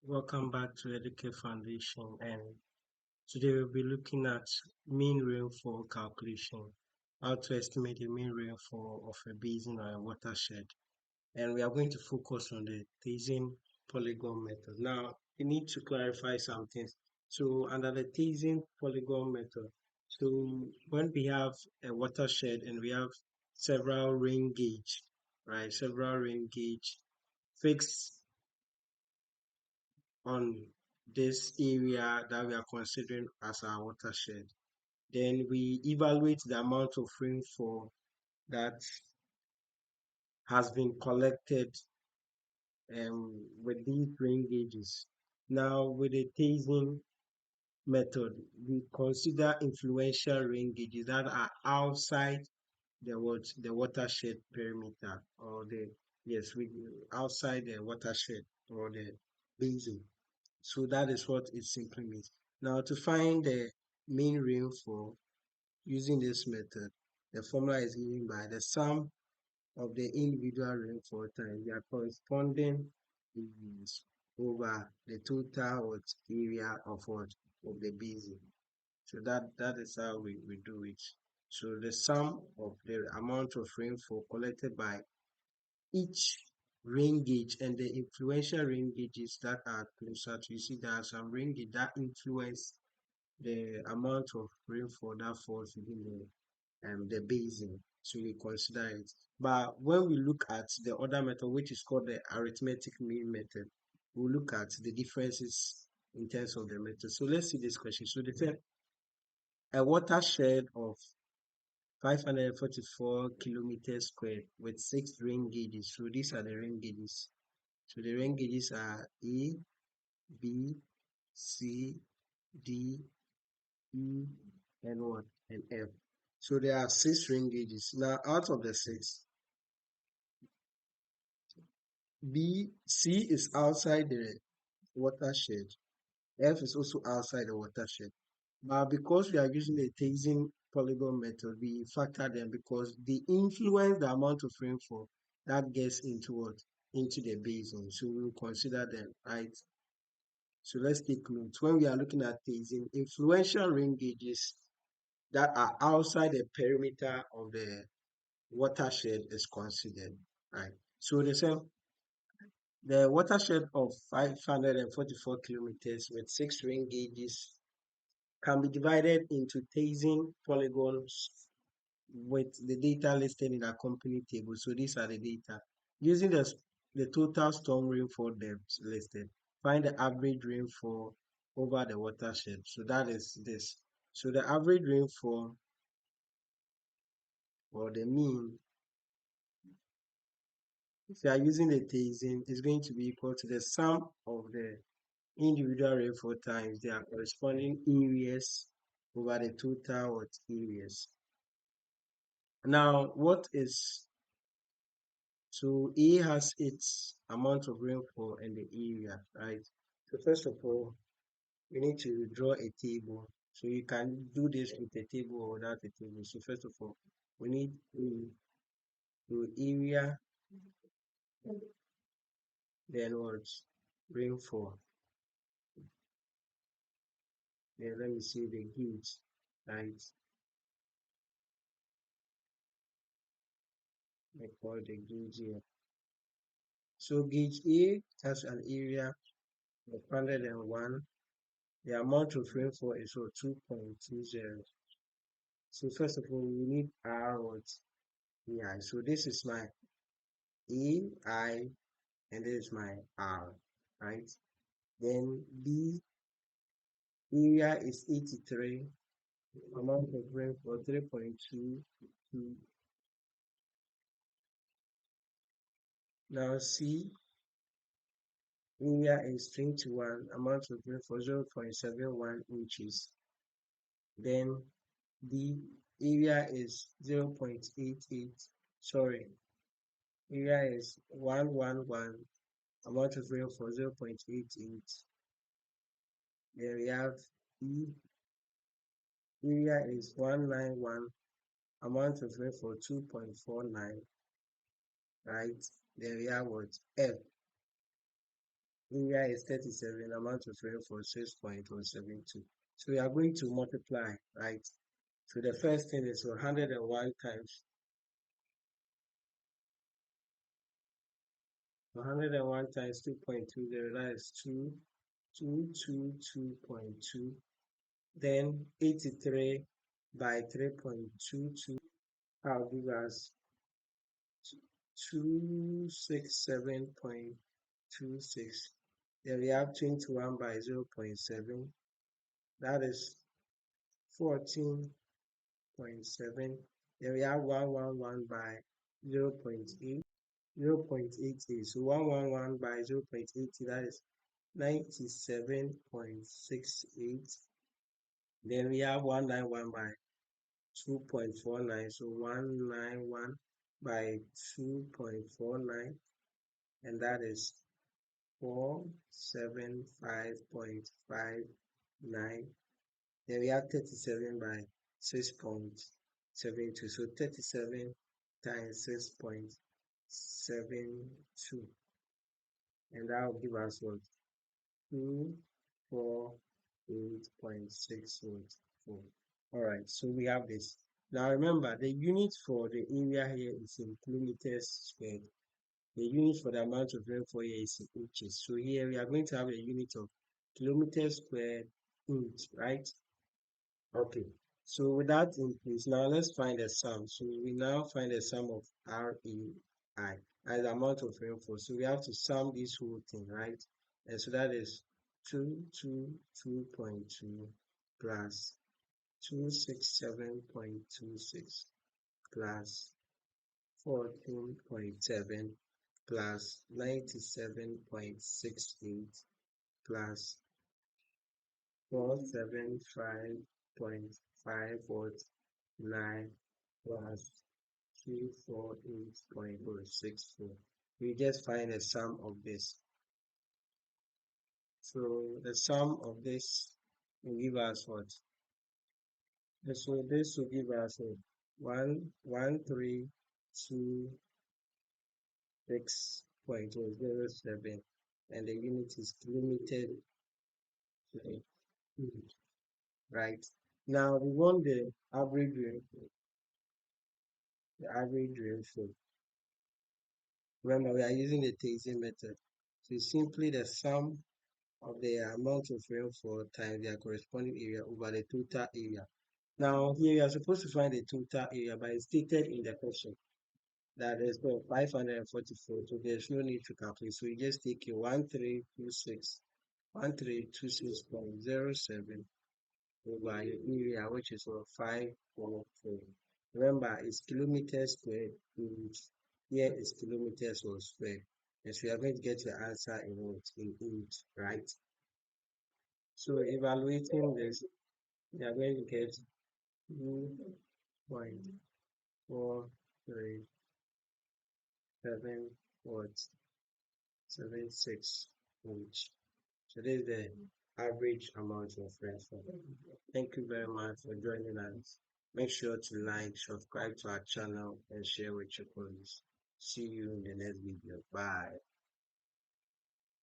Welcome back to Educate Foundation, and today we'll be looking at mean rainfall calculation, how to estimate the mean rainfall of a basin or a watershed. And we are going to focus on the Thiessen Polygon method. Now, we need to clarify some things. So, under the Thiessen Polygon method, so when we have a watershed and we have several rain gauge, right, several rain gauge fixed on this area that we are considering as our watershed. Then we evaluate the amount of rainfall that has been collected with these rain gauges. Now, with the Thiessen method, we consider influential rain gauges that are outside the watershed perimeter, or the yes we outside the watershed or the basin. So that is what it simply means. Now, to find the mean rainfall using this method, the formula is given by the sum of the individual rainfall times their corresponding areas over the total area of what of the basin. So that is how we do it. So the sum of the amount of rainfall collected by each rain gauge and the influential rain gauges that are closer to, you see there are some rain gauge that influence the amount of rainfall that falls within the basin. So we consider it. But when we look at the other method, which is called the arithmetic mean method, we'll look at the differences in terms of the method. So let's see this question. So they said a watershed of 544 kilometers squared with 6 rain gauges. So these are the rain gauges. So the rain gauges are A, B, C, D, E, and what? And F. So there are 6 rain gauges. Now out of the 6, C is outside the watershed. F is also outside the watershed. But because we are using the Thiessen polygon method, we factor them because they influence the amount of rainfall that gets into what? Into the basin. So we will consider them, right? So let's take note. When we are looking at Thiessen, influential rain gauges that are outside the perimeter of the watershed is considered, right? So the watershed of 544 kilometers with 6 rain gauges can be divided into Thiessen polygons with the data listed in the accompanying table. So these are the data. Using the total storm rainfall depth listed, find the average rainfall over the watershed. So that is this. So the average rainfall, or the mean, if you are using the Thiessen, is going to be equal to the sum of the individual rainfall times their corresponding areas over the total areas. Now, so A has its amount of rainfall in the area, right? So first of all, we need to draw a table. So you can do this with a table or without a table. So first of all, we need to area, then what? Rainfall. Then let me see the gauge, right? I call the gauge here. So gauge A has an area of 101. The amount of rainfall is 2.20. So first of all, we need R what? AI. So this is my AI and this is my R, right? Then B area is 83, amount of rainfall 3.22. Now C area is 21, amount of rainfall 0.71 inches. Then D area is 0.88. Sorry, area is 111, amount of rainfall 0.88. Then we have E area is 191, amount of rainfall 2.49, right? Then we have what? F area is 37, amount of rainfall 6.172. So we are going to multiply, right? So the first thing is 101 times 2.20, that is 2.2. Then 83 by 3.22, I'll give us 267.26. Then we have 21 by 0.7, that is 14.7. Then we have 111 by 0.8, 0.88. So 111 by 0.80, that is 97.68. Then we have 191 by 2.49, so 191 by 2.49, and that is 475.59. Then we have 37 by 6.72, so 37 times 6.72, and that will give us what? 248.614. All right, so we have this. Now remember, the unit for the area here is in kilometers squared. The unit for the amount of rainfall here is in inches. So here we are going to have a unit of kilometers squared inch, right? Okay. So with that in place, now let's find the sum. So we now find the sum of RAI as the amount of rainfall. So we have to sum this whole thing, right? And so that is 222.2 plus 267.26 plus 14.7 plus 97.68 plus 475.549 plus 248.064. We just find the sum of this. So the sum of this will give us what? So this will give us 1,326.07, and the unit is kilometer, right? Now we want the average rainfall. The average rainfall. Remember, we are using the Thiessen method. So it's simply the sum of the amount of rainfall times their corresponding area over the total area. Now here you are supposed to find the total area, but it's stated in the question that is 544, so there's no need to calculate. So you just take your 1326.07 over your area, which is 544. Remember, it's kilometers squared inch. Here is kilometers or square. And so you are going to get your answer in what? In inch, right? So evaluating this, you are going to get 2.437 watts 76 inch. So this is the average amount of rainfall. Thank you very much for joining us. Make sure to like, subscribe to our channel, and share with your colleagues. See you in the next video. Bye.